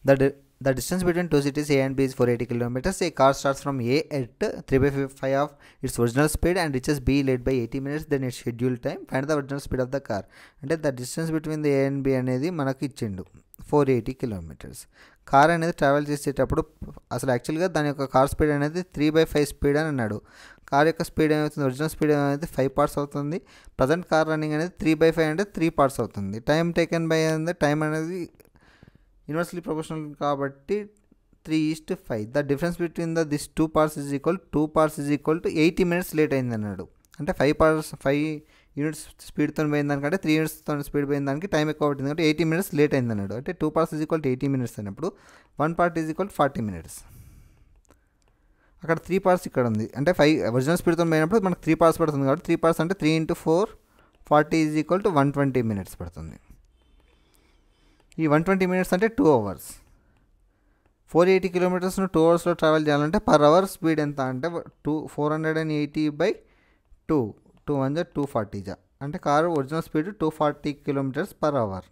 The, the distance between two cities A and B is 480 kilometers. A car starts from A at 3/5 of its original speed and reaches B late by 80 minutes than its scheduled time. Find the original speed of the car. అంటే the distance between the A and B అనేది మనకి ఇచ్చిండు 480 kilometres. Car అనేది travel చేసేటప్పుడు అసలు యాక్చువల్గా దాని యొక్క కార్ స్పీడ్ అనేది 3/5 స్పీడ్ అని అన్నాడు. కార్ యొక్క స్పీడ్ ఏమవుతుంది, ఒరిజినల్ స్పీడ్ ఏమైతే 5 parts అవుతుంది. ప్రజెంట్ కార్ రన్నింగ్ అనేది 3/5 అంటే 3 parts అవుతుంది. టైం టేకెన్ బై అనేది టైం అనేది ఇన్వర్స్లీ ప్రొపోర్షనల్ కాబట్టి 3:5. The difference between this 2 parts is equal 2 parts is equal to 80 minutes late అయింది అన్నాడు. అంటే 5 యూనిట్స్ స్పీడ్తో పోయిన దానికంటే 3 unitsతో స్పీడ్ పోయిన దానికి టైం ఎక్కువ పట్టింది కాబట్టి 80 minutes లేట్ అయింది అన్నాడు. అంటే 2 parts is equal to 80 minutes అన్నప్పుడు 1 part ఈజ్ ఈక్వల్ 40 minutes. అక్కడ 3 parts ఇక్కడ ఉంది. అంటే 5 ఒరిజినల్ స్పీడ్తో పోయినప్పుడు మనకు 3 parts పడుతుంది కాబట్టి 3 parts అంటే 3 × 4 40 ఈజ్ ఈక్వల్ టు 120 minutes పడుతుంది. ఈ 120 minutes అంటే 2 hours. 480 kilometers 2 hours ట్రావెల్ చేయాలంటే పర్ అవర్ స్పీడ్ ఎంత అంటే 480/2 2 1 240 అంటే car original speed 240 kilometers per hour.